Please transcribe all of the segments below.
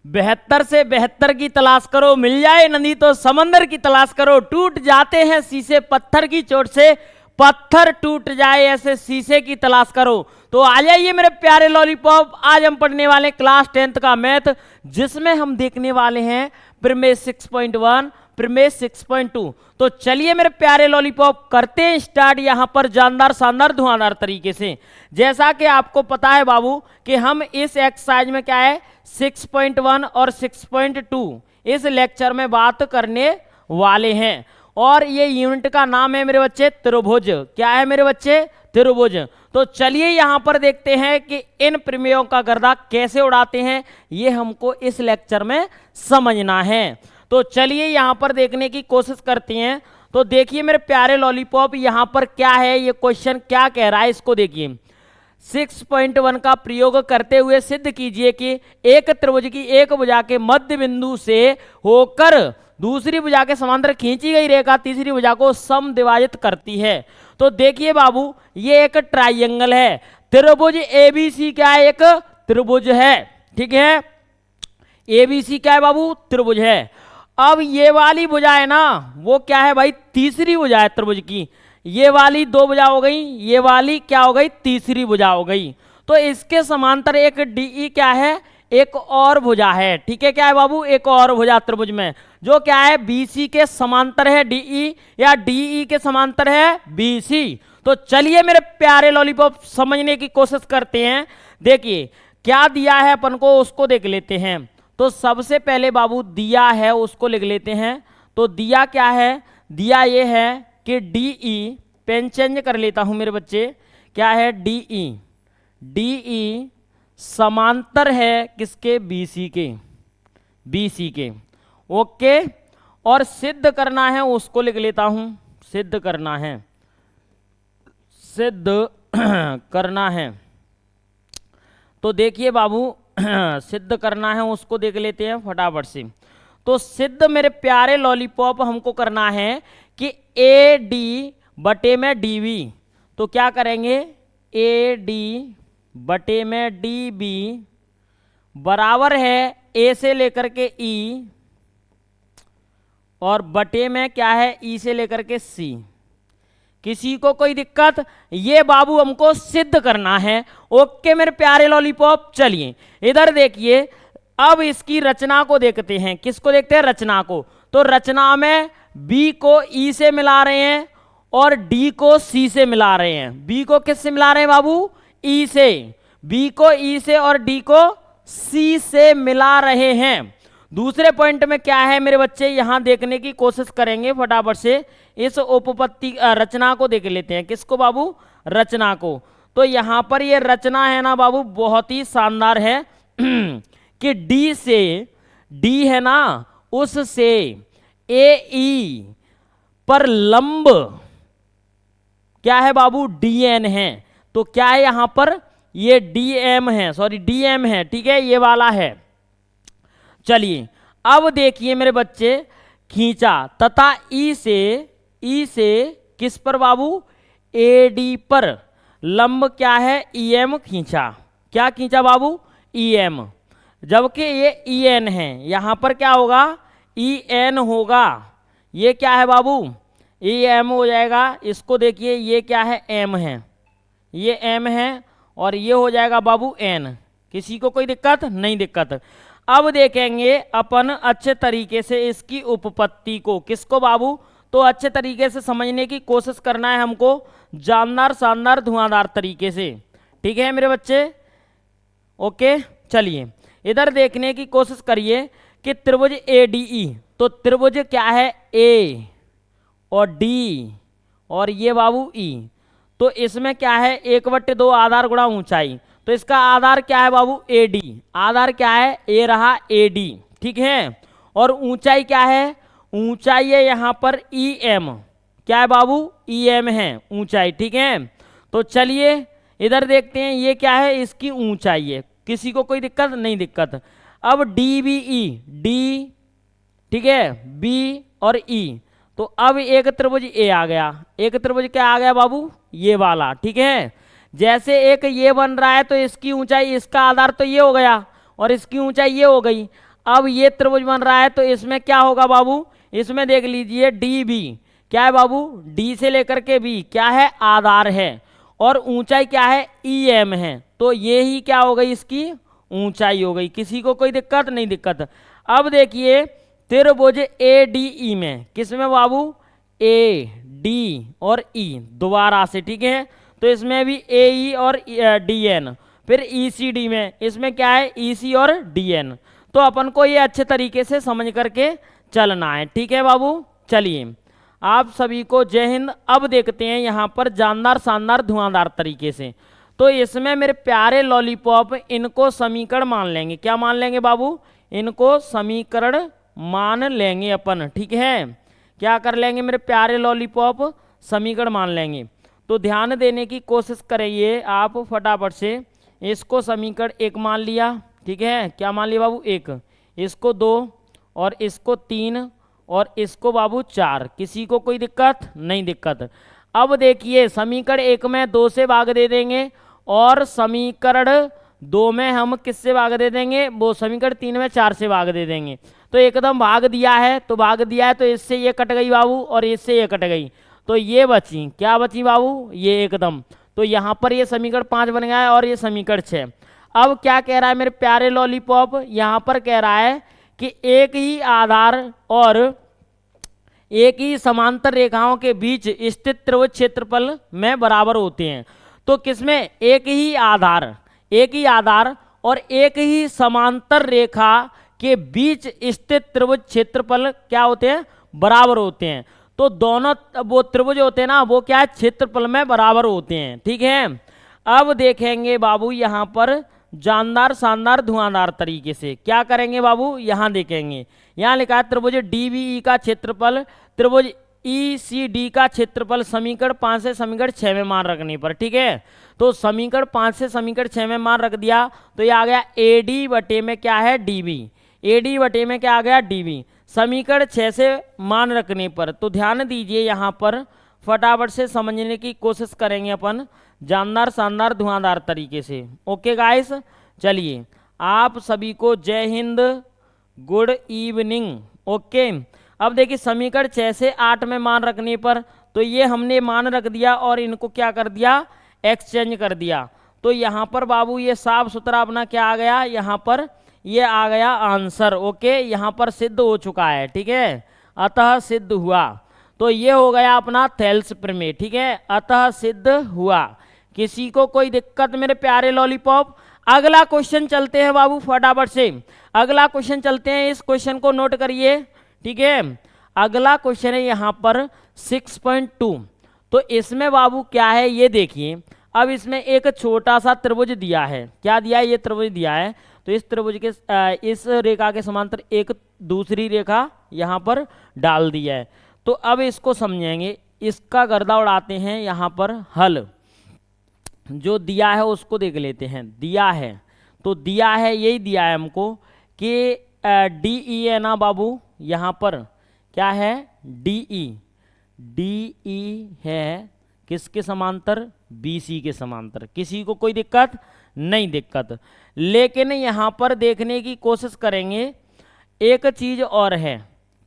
72 से 72 की तलाश करो, मिल जाए नदी तो समंदर की तलाश करो, टूट जाते हैं शीशे पत्थर की चोट से, पत्थर टूट जाए ऐसे शीशे की तलाश करो। तो आ जाइए मेरे प्यारे लॉलीपॉप, आज हम पढ़ने वाले क्लास 10th का मैथ, जिसमें हम देखने वाले हैं प्रमेय 6.1, प्रमेय 6.2। तो चलिए मेरे प्यारे लॉलीपॉप करते हैं स्टार्ट यहाँ पर जानदार शानदार धुआंधार तरीके से। जैसा कि आपको पता है बाबू कि हम इस एक्सरसाइज में क्या है 6.1 और 6.2 इस लेक्चर में बात करने वाले हैं, और ये यूनिट का नाम है मेरे बच्चे त्रिभुज। क्या है मेरे बच्चे? त्रिभुज। तो चलिए यहां पर देखते हैं कि इन प्रमेयों का गर्दा कैसे उड़ाते हैं, ये हमको इस लेक्चर में समझना है। तो चलिए यहां पर देखने की कोशिश करते हैं। तो देखिए मेरे प्यारे लॉलीपॉप, यहां पर क्या है, ये क्वेश्चन क्या कह रहा है इसको देखिए। 6.1 का प्रयोग करते हुए सिद्ध कीजिए कि एक त्रिभुज की एक भुजा के मध्य बिंदु से होकर दूसरी भुजा के समांतर खींची गई रेखा तीसरी भुजा को समद्विभाजित करती है। तो देखिए बाबू, ये एक ट्राइंगल है, त्रिभुज एबीसी क्या है, एक त्रिभुज है, ठीक है। एबीसी क्या है बाबू? त्रिभुज है। अब ये वाली भुजा है ना, वो क्या है भाई? तीसरी भुजा है त्रिभुज की। ये वाली दो भुजा हो गई, ये वाली क्या हो गई? तीसरी भुजा हो गई। तो इसके समांतर एक डीई क्या है? एक और भुजा है, ठीक है। क्या है बाबू? एक और भुजा त्रिभुज में, जो क्या है बीसी के समांतर है डीई, या डीई के समांतर है बीसी। तो चलिए मेरे प्यारे लॉलीपॉप समझने की कोशिश करते हैं। देखिए क्या दिया है अपन को, उसको देख लेते हैं। तो सबसे पहले बाबू दिया है उसको लिख लेते हैं। तो दिया क्या है? दिया ये है कि डीई, पेन चेंज कर लेता हूं मेरे बच्चे, क्या है डीई, डीई समांतर है किसके? बीसी के, बीसी के, ओके। और सिद्ध करना है उसको लिख लेता हूं, सिद्ध करना है, सिद्ध करना है। तो देखिए बाबू सिद्ध करना है उसको देख लेते हैं फटाफट से। तो सिद्ध मेरे प्यारे लॉलीपॉप हमको करना है कि ए डी बटे में डी बी। तो क्या करेंगे? ए डी बटे में डी बी बराबर है ए से लेकर के ई, और बटे में क्या है? ई से लेकर के सी। किसी को कोई दिक्कत? ये बाबू हमको सिद्ध करना है, ओके मेरे प्यारे लॉलीपॉप। चलिए इधर देखिए, अब इसकी रचना को देखते हैं। किसको देखते हैं? रचना को। तो रचना में बी को ई से मिला रहे हैं और डी को सी से मिला रहे हैं। बी को किस से मिला रहे हैं बाबू? ई से। बी को ई से और डी को सी से मिला रहे हैं। दूसरे पॉइंट में क्या है मेरे बच्चे, यहां देखने की कोशिश करेंगे फटाफट से। इस उपपत्ति रचना को देख लेते हैं। किसको बाबू? रचना को। तो यहां पर ये रचना है ना बाबू, बहुत ही शानदार है कि डी से, डी है ना, उससे ए ई पर लंब क्या है बाबू? डीएन है। तो क्या है यहां पर? ये डीएम है, सॉरी डीएम है, ठीक है, ये वाला है। चलिए अब देखिए मेरे बच्चे, खींचा तथा ई से किस पर बाबू? एडी पर लंब क्या है? ईएम खींचा। क्या खींचा बाबू? ईएम। जबकि ये ईएन है, यहां पर क्या होगा? ईएन होगा। ये क्या है बाबू? ईएम हो जाएगा। इसको देखिए, ये क्या है? एम है, ये एम है, और ये हो जाएगा बाबू एन। किसी को कोई दिक्कत? नहीं दिक्कत। अब देखेंगे अपन अच्छे तरीके से इसकी उपपत्ति को। किसको बाबू? तो अच्छे तरीके से समझने की कोशिश करना है हमको, जानदार शानदार धुआंधार तरीके से, ठीक है मेरे बच्चे, ओके। चलिए इधर देखने की कोशिश करिए कि त्रिभुज ए डी ई। तो त्रिभुज क्या है? ए और डी और ये बाबू ई। तो इसमें क्या है? 1/2 आधार गुणा ऊंचाई। तो इसका आधार क्या है बाबू? A D. आधार क्या है? ए रहा ए डी, ठीक है। और ऊंचाई क्या है? ऊंचाई है यहां पर ई एम। क्या है बाबू? ई एम है ऊंचाई, ठीक है। तो चलिए इधर देखते हैं, ये क्या है? इसकी ऊंचाई है। किसी को कोई दिक्कत? नहीं दिक्कत। अब डी बी ई, डी, ठीक है, बी और ई। तो अब एक त्रिभुज ए आ गया। एक त्रिभुज क्या आ गया बाबू? ये वाला, ठीक है। जैसे एक ये बन रहा है तो इसकी ऊंचाई, इसका आधार तो ये हो गया और इसकी ऊंचाई ये हो गई। अब ये त्रिभुज बन रहा है तो इसमें क्या होगा बाबू, इसमें देख लीजिए डी बी क्या है बाबू, डी से लेकर के बी क्या है, आधार है, और ऊंचाई क्या है, ई एम है। तो ये ही क्या हो गई, इसकी ऊंचाई हो गई। किसी को कोई दिक्कत नहीं, दिक्कत। अब देखिए त्रिभुज ए डी ई में, किसमें बाबू, ए डी और ई दोबारा से, ठीक है। तो इसमें भी ए ई और डी एन, फिर ई सी डी में, इसमें क्या है, ई सी और डी एन। तो अपन को ये अच्छे तरीके से समझ करके चलना है, ठीक है बाबू। चलिए आप सभी को जय हिंद। अब देखते हैं यहाँ पर जानदार शानदार धुआंधार तरीके से। तो इसमें मेरे प्यारे लॉलीपॉप, इनको समीकरण मान लेंगे। क्या मान लेंगे बाबू, इनको समीकरण मान लेंगे अपन, ठीक है। क्या कर लेंगे मेरे प्यारे लॉलीपॉप, समीकरण मान लेंगे। तो ध्यान देने की कोशिश करिए आप फटाफट से। इसको समीकरण एक मान लिया, ठीक है। क्या मान लिया बाबू, एक, इसको दो, और इसको तीन, और इसको बाबू चार। किसी को कोई दिक्कत नहीं, दिक्कत। अब देखिए समीकरण एक में 2 से भाग दे देंगे, और समीकरण 2 में हम किससे भाग दे देंगे, वो समीकरण 3 में 4 से भाग दे देंगे। तो एकदम भाग दिया है, तो भाग दिया है, तो इससे ये कट गई बाबू, और इससे ये कट गई, तो ये बची, क्या बची बाबू, ये एकदम। तो यहाँ पर ये समीकरण 5 बन गया है, और ये समीकरण 6। अब क्या कह रहा है मेरे प्यारे लॉलीपॉप, यहाँ पर कह रहा है कि एक ही आधार और एक ही समांतर रेखाओं के बीच स्थित त्रिभुज क्षेत्रफल में बराबर होते हैं। तो किसमें, एक ही आधार और एक ही समांतर रेखा के बीच स्थित त्रिभुज क्षेत्रफल क्या होते हैं, बराबर होते हैं। तो दोनों वो त्रिभुज होते हैं ना, वो क्या है, क्षेत्रफल में बराबर होते हैं, ठीक है। अब देखेंगे बाबू यहाँ पर जानदार शानदार धुआंधार तरीके से क्या करेंगे बाबू, यहाँ देखेंगे। यहाँ लिखा है त्रिभुज डीबीई का क्षेत्रफल त्रिभुज ई सी डी का क्षेत्रफल समीकरण 5 से समीकरण 6 में मान रखने पर, ठीक है। तो समीकरण 5 से समीकरण 6 में मान रख दिया, तो ये आ गया ए डी बटे में क्या है, डी बी। ए डी बटे में क्या आ गया, डी बी। समीकरण 6 से मान रखने पर, तो ध्यान दीजिए यहाँ पर फटाफट से समझने की कोशिश करेंगे अपन जानदार शानदार धुआंधार तरीके से। ओके गाइस, चलिए आप सभी को जय हिंद, गुड इवनिंग। ओके, अब देखिए समीकरण 6 से 8 में मान रखने पर, तो ये हमने मान रख दिया और इनको क्या कर दिया, एक्सचेंज कर दिया। तो यहाँ पर बाबू ये साफ सुथरा अपना क्या आ गया, यहाँ पर ये आ गया आंसर। ओके, यहाँ पर सिद्ध हो चुका है, ठीक है, अतः सिद्ध हुआ। तो ये हो गया अपना थेल्स प्रमेय, ठीक है, अतः सिद्ध हुआ। किसी को कोई दिक्कत मेरे प्यारे लॉलीपॉप। अगला क्वेश्चन चलते हैं बाबू फटाफट से, अगला क्वेश्चन चलते हैं। इस क्वेश्चन को नोट करिए, ठीक है। अगला क्वेश्चन है यहाँ पर 6.2। तो इसमें बाबू क्या है ये देखिए। अब इसमें एक छोटा सा त्रिभुज दिया है, क्या दिया है, ये त्रिभुज दिया है। तो इस त्रिभुज के इस रेखा के समांतर एक दूसरी रेखा यहाँ पर डाल दिया है। तो अब इसको समझेंगे, इसका गर्दा उड़ाते हैं। यहाँ पर हल जो दिया है उसको देख लेते हैं। दिया है तो दिया है, यही दिया है हमको कि डी ई है ना बाबू, यहाँ पर क्या है, डी ई है किसके समांतर, बी सी के समांतर। किसी को कोई दिक्कत नहीं, दिक्कत। लेकिन यहाँ पर देखने की कोशिश करेंगे, एक चीज और है।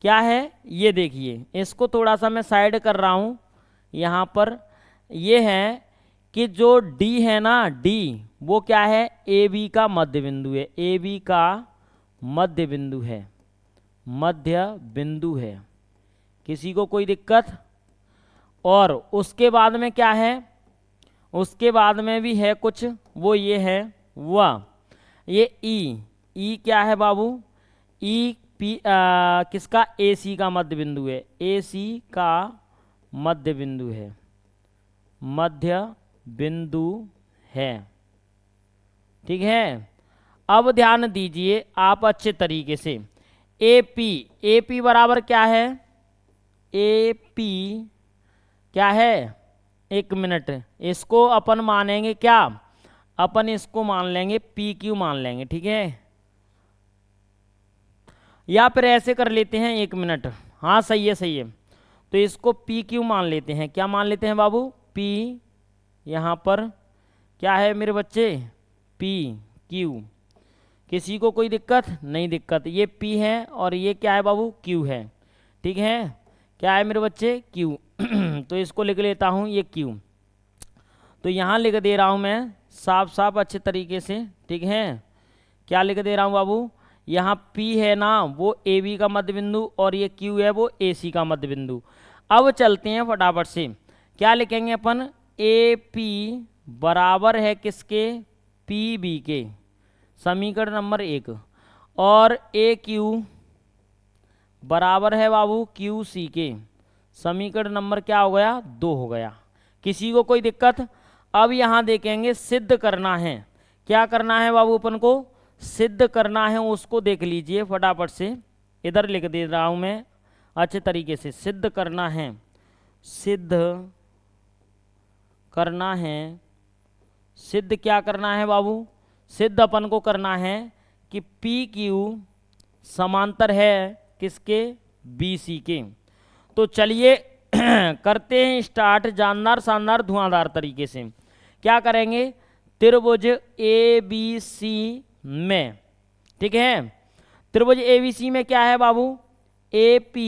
क्या है ये देखिए, इसको थोड़ा सा मैं साइड कर रहा हूँ। यहाँ पर ये है कि जो डी है ना, डी वो क्या है, ए बी का मध्य बिंदु है, ए बी का मध्य बिंदु है, मध्य बिंदु है। किसी को कोई दिक्कत। और उसके बाद में क्या है, उसके बाद में भी है कुछ, वो ये है वह ये ई क्या है बाबू, ई पी किसका, ए सी का मध्य बिंदु है, ए सी का मध्य बिंदु है, मध्य बिंदु है, ठीक है। अब ध्यान दीजिए आप अच्छे तरीके से। ए पी बराबर क्या है, ए पी क्या है, एक मिनट, इसको अपन मानेंगे क्या, अपन इसको मान लेंगे पी क्यू मान लेंगे, ठीक है। या फिर ऐसे कर लेते हैं, एक मिनट, हाँ सही है सही है। तो इसको पी क्यू मान लेते हैं। क्या मान लेते हैं बाबू, पी, यहाँ पर क्या है मेरे बच्चे, पी क्यू। किसी को कोई दिक्कत नहीं दिक्कत। ये P है और ये क्या है बाबू Q है, ठीक है, क्या है मेरे बच्चे Q। तो इसको लिख लेता हूँ ये Q। तो यहाँ लिख दे रहा हूँ मैं साफ साफ अच्छे तरीके से, ठीक है। क्या लिख दे रहा हूँ बाबू, यहाँ P है ना वो AB का मध्य बिंदु और ये Q है वो AC का मध्य बिंदु। अब चलते हैं फटाफट से, क्या लिखेंगे अपन, AP बराबर है किसके, PB के, समीकरण नंबर 1, और AQ बराबर है बाबू QC के, समीकरण नंबर क्या हो गया 2 हो गया। किसी को कोई दिक्कत। अब यहाँ देखेंगे सिद्ध करना है, क्या करना है बाबू अपन को, सिद्ध करना है, उसको देख लीजिए फटाफट से, इधर लिख दे रहा हूँ मैं अच्छे तरीके से। सिद्ध करना है, सिद्ध करना है, सिद्ध क्या करना है बाबू, सिद्ध अपन को करना है कि PQ समांतर है किसके, BC के। तो चलिए करते हैं स्टार्ट जानदार शानदार धुआंधार तरीके से। क्या करेंगे, त्रिभुज ABC में, ठीक है, त्रिभुज ABC में क्या है बाबू, AP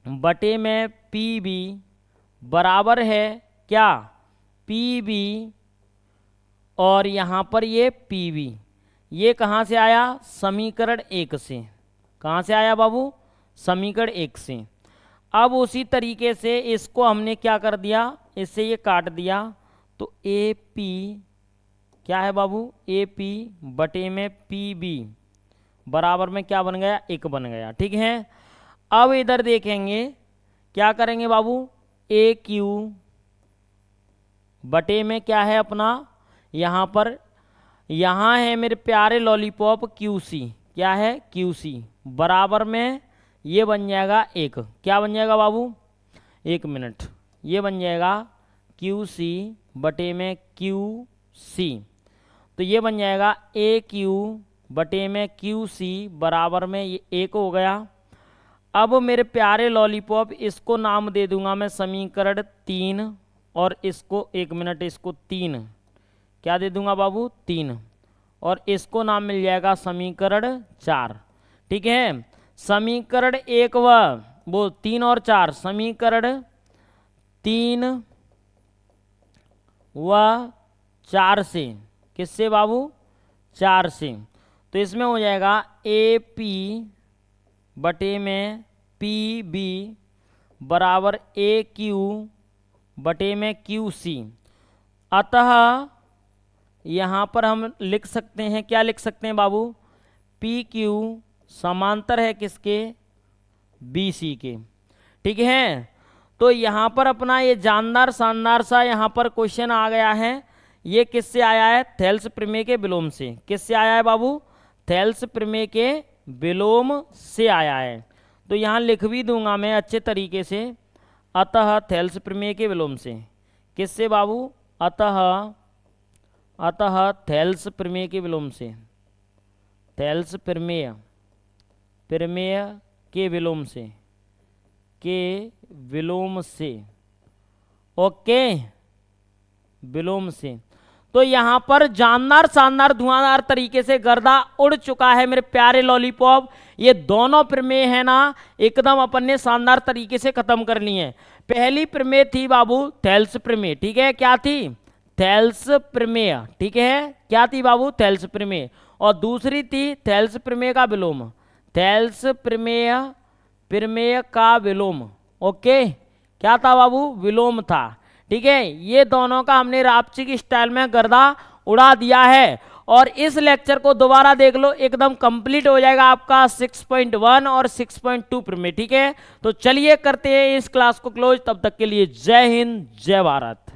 बटे में PB बराबर है क्या, PB और यहाँ पर ये PB, ये कहाँ से आया, समीकरण 1 से। कहाँ से आया बाबू, समीकरण 1 से। अब उसी तरीके से इसको हमने क्या कर दिया, इससे ये काट दिया, तो AP क्या है बाबू, AP बटे में PB बराबर में क्या बन गया, 1 बन गया, ठीक है। अब इधर देखेंगे क्या करेंगे बाबू, AQ बटे में क्या है अपना, यहाँ पर यहाँ है मेरे प्यारे लॉलीपॉप QC, क्या है QC बराबर में ये बन जाएगा 1, क्या बन जाएगा बाबू, 1 मिनट, ये बन जाएगा QC बटे में QC, तो ये बन जाएगा AQ बटे में QC बराबर में ये 1 हो गया। अब मेरे प्यारे लॉलीपॉप इसको नाम दे दूंगा मैं समीकरण 3, और इसको 1 मिनट, इसको 3 क्या दे दूंगा बाबू, 3, और इसको नाम मिल जाएगा समीकरण 4, ठीक है। समीकरण 1 वो 3 और 4, समीकरण 3 व 4 से, किससे बाबू, 4 से, तो इसमें हो जाएगा AP बटे में PB बराबर AQ बटे में QC। अतः यहाँ पर हम लिख सकते हैं, क्या लिख सकते हैं बाबू, PQ समांतर है किसके, BC के, ठीक है। तो यहाँ पर अपना ये जानदार शानदार सा यहाँ पर क्वेश्चन आ गया है। ये किससे आया है, थेल्स प्रमेय के विलोम से। किससे आया है बाबू, थेल्स प्रमेय के विलोम से आया है। तो यहाँ लिख भी दूंगा मैं अच्छे तरीके से, अतः थेल्स प्रमेय के विलोम से, किससे बाबू, अतः थेल्स प्रमेय के विलोम से, थेल्स प्रमेय के विलोम से, ओके, विलोम से। तो यहाँ पर जानदार शानदार धुआंधार तरीके से गर्दा उड़ चुका है मेरे प्यारे लॉलीपॉप। ये दोनों प्रमेय है ना एकदम अपन ने शानदार तरीके से खत्म कर ली है। पहली प्रमेय थी बाबू थेल्स प्रमेय, ठीक है, क्या थी, थेल्स प्रमेय, ठीक है, क्या थी बाबू, थेल्स प्रमेय। और दूसरी थी थेल्स प्रमेय का विलोम, थेल्स प्रमेय का विलोम, ओके, क्या था बाबू, विलोम था, ठीक है। ये दोनों का हमने रापची स्टाइल में गर्दा उड़ा दिया है। और इस लेक्चर को दोबारा देख लो, एकदम कंप्लीट हो जाएगा आपका 6.1 और 6.2 प्रमेय, ठीक है। तो चलिए करते हैं इस क्लास को क्लोज, तब तक के लिए जय हिंद जय भारत।